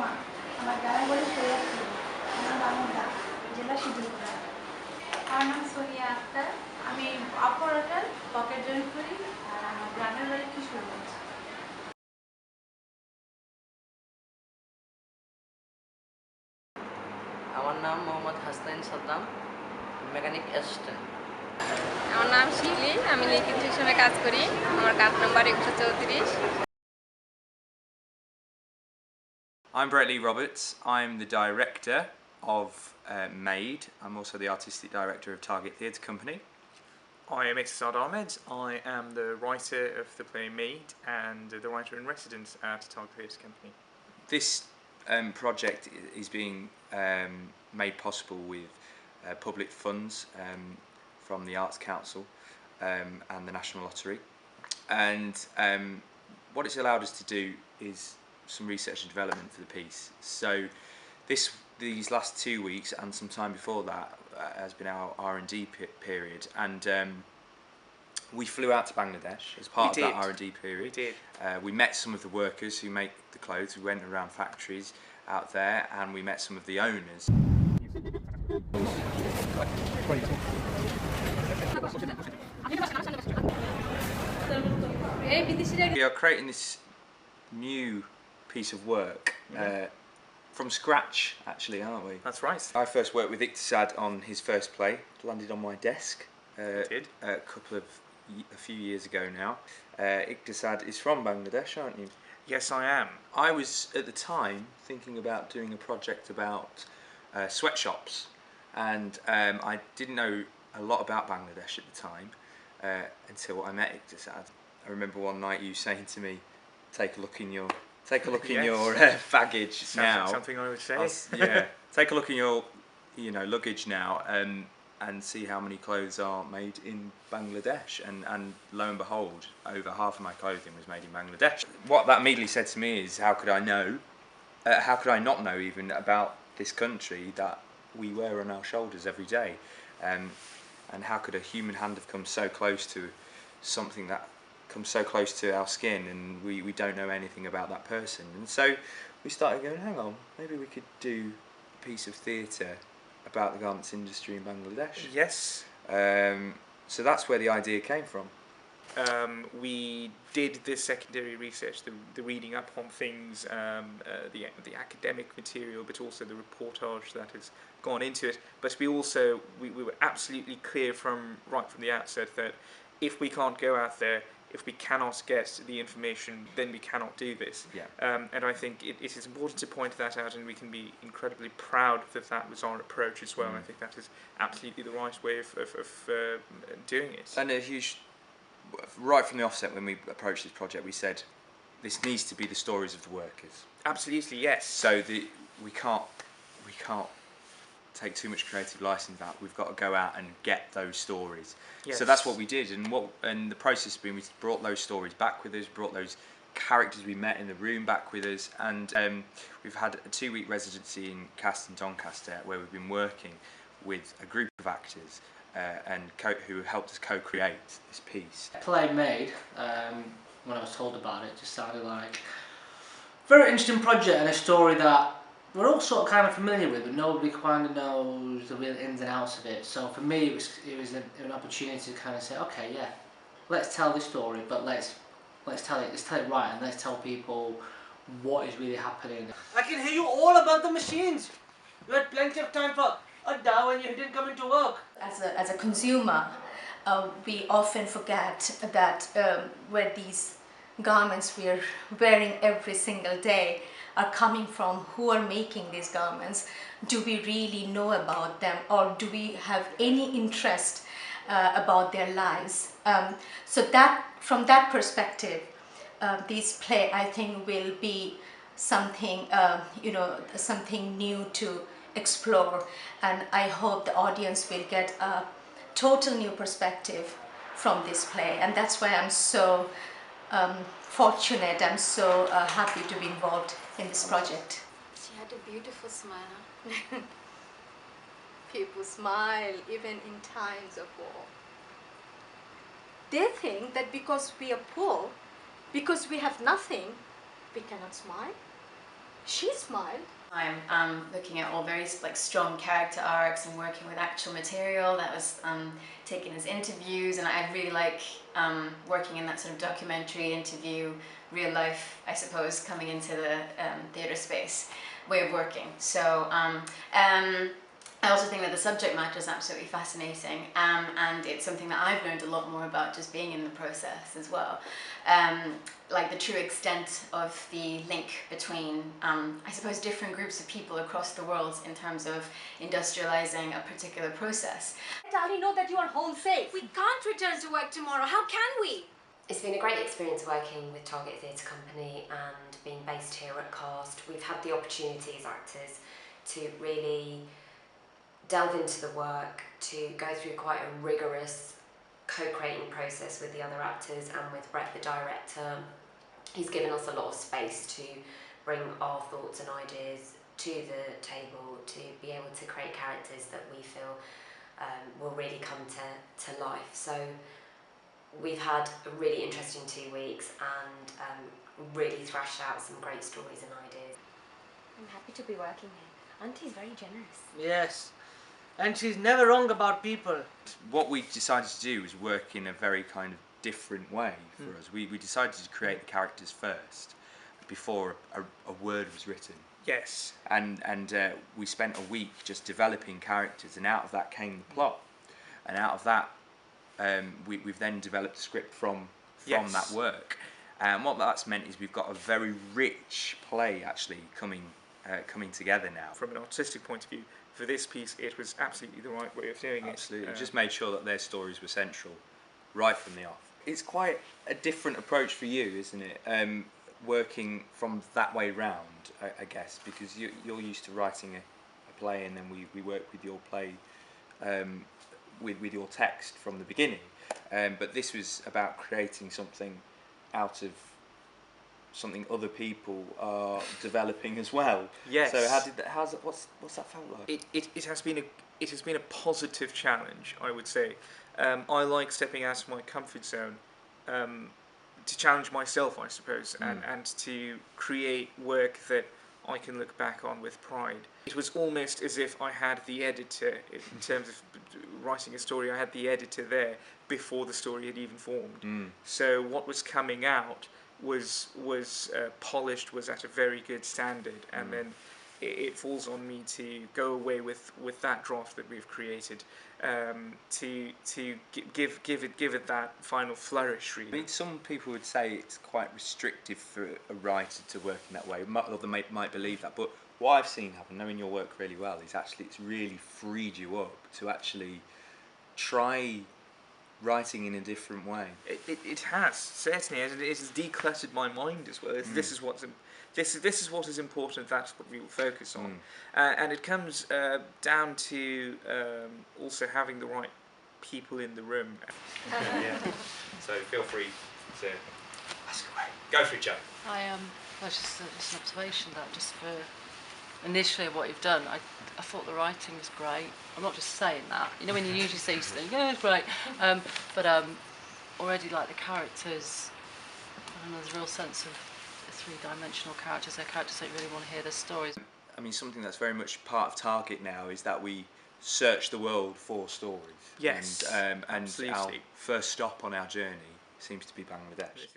সোমা, আমার গ্রামের বাড়ি সৈয়দপুর, আমার বামুনদা, জেলা শিডিউল। আমার নাম সোনিয়া আক্তার, আমি অপারেটর পকেট জয়েন করি আর আমার গ্রামের বাড়ি কিশোরগঞ্জ। আমার নাম মোহাম্মদ হাসনাইন সাদ্দাম, মেকানিক অ্যাসিস্ট্যান্ট। আমার নাম শিলি, আমি লিখিত সেকশনে কাজ করি। আমার card number 134। I'm Brett Lee Roberts. I'm the director of MAID. I'm also the artistic director of Target Theatre Company. I am Iqtisad Ahmed. I am the writer of the play Maid and the writer in residence at Target Theatre Company. This project is being made possible with public funds from the Arts Council and the National Lottery. And what it's allowed us to do is some research and development for the piece. So these last 2 weeks and some time before that has been our R&D period, and we flew out to Bangladesh as part of that R&D period. We did. We met some of the workers who make the clothes. We went around factories out there and we met some of the owners. We are creating this new piece of work from scratch, actually, aren't we? That's right. I first worked with Iqtisad on his first play. It landed on my desk a few years ago now. Iqtisad is from Bangladesh, aren't you? Yes, I am. I was at the time thinking about doing a project about sweatshops, and I didn't know a lot about Bangladesh at the time until I met Iqtisad. I remember one night you saying to me, take a look in your baggage now. Something I would say. Yeah, take a look in your luggage now and see how many clothes are made in Bangladesh, and lo and behold, over half of my clothing was made in Bangladesh. What that immediately said to me is, how could I not know even about this country that we wear on our shoulders every day, and how could a human hand have come so close to something that comes so close to our skin, and we don't know anything about that person. And so we started going, hang on, maybe we could do a piece of theatre about the garments industry in Bangladesh. Yes. So that's where the idea came from. We did the secondary research, the reading up on things, the academic material, but also the reportage that has gone into it. But we were absolutely clear right from the outset that if we can't go out there, if we cannot get the information, then we cannot do this. Yeah. And I think it is important to point that out, and we can be incredibly proud that was our approach as well. I think that is absolutely the right way of doing it. And right from the offset, when we approached this project, we said this needs to be the stories of the workers. Absolutely, yes. So we can't take too much creative license out. We've got to go out and get those stories. Yes. So that's what we did, and the process has been, we brought those stories back with us, brought those characters we met in the room back with us, and we've had a 2-week residency in Castle Doncaster where we've been working with a group of actors who helped us co-create this piece. Play Maid, when I was told about it, just sounded like a very interesting project and a story that we're all sort of kind of familiar with, but nobody kind of knows the real ins and outs of it. So for me, it was an opportunity to kind of say, okay, yeah, let's tell this story, but let's tell it right, and let's tell people what is really happening. I can hear you all about the machines. You had plenty of time for a day when you didn't come into work. As a consumer, we often forget that where these garments we are wearing every single day are coming from, who are making these garments, do we really know about them, or do we have any interest about their lives? So that, from that perspective, this play, I think, will be something something new to explore, and I hope the audience will get a total new perspective from this play, and that's why I'm so fortunate, I'm so happy to be involved in this project. She had a beautiful smile. People smile even in times of war. They think that because we are poor, because we have nothing, we cannot smile. She smiled. I'm looking at all very like strong character arcs and working with actual material that was taken as interviews, and I really like working in that sort of documentary interview, real life, I suppose, coming into the theatre space way of working. So I also think that the subject matter is absolutely fascinating, and it's something that I've learned a lot more about just being in the process as well. Like the true extent of the link between, I suppose, different groups of people across the world in terms of industrializing a particular process. Let Ali know that you are home safe. We can't return to work tomorrow. How can we? It's been a great experience working with Target Theatre Company and being based here at Cast. We've had the opportunity as actors to really delve into the work, to go through quite a rigorous co-creating process with the other actors and with Brett, the director. He's given us a lot of space to bring our thoughts and ideas to the table, to be able to create characters that we feel will really come to life. So we've had a really interesting 2 weeks and really thrashed out some great stories and ideas. I'm happy to be working here. Auntie's very generous. Yes. And she's never wrong about people. What we decided to do was work in a very kind of different way for us. We decided to create the characters first, before a word was written. Yes. And we spent a week just developing characters, and out of that came the plot. And out of that, we've then developed a script from Yes. that work. And what that's meant is we've got a very rich play actually coming together now. From an artistic point of view, for this piece, it was absolutely the right way of doing it. Absolutely. Just made sure that their stories were central right from the off. It's quite a different approach for you, isn't it? Working from that way round, I guess, because you're used to writing a play, and then we work with your play with your text from the beginning. But this was about creating something out of something other people are developing as well. Yes. So what's that felt like? It has been a positive challenge, I would say. I like stepping out of my comfort zone to challenge myself, I suppose, and to create work that I can look back on with pride. It was almost as if I had the editor, in terms of writing a story, I had the editor there before the story had even formed. So what was coming out was polished, was at a very good standard, and then it falls on me to go away with that draft that we've created, to give it that final flourish. Really. I mean, some people would say it's quite restrictive for a writer to work in that way, or they might believe that, but what I've seen happen, knowing your work really well, is actually it's really freed you up to actually try writing in a different way. It has, certainly, and it has decluttered my mind as well. This is what is important. That's what we will focus on, and it comes down to also having the right people in the room. Yeah. So feel free to ask away. Go for it, Joe. That's just an observation that just for initially what you've done, I thought the writing was great. I'm not just saying that. You know when you usually say something, yeah, it's great. But already like the characters, I don't know, there's a real sense of the three-dimensional characters. They're characters that you really want to hear their stories. I mean, something that's very much part of Target now is that we search the world for stories. Yes, and absolutely. our first stop on our journey seems to be Bangladesh.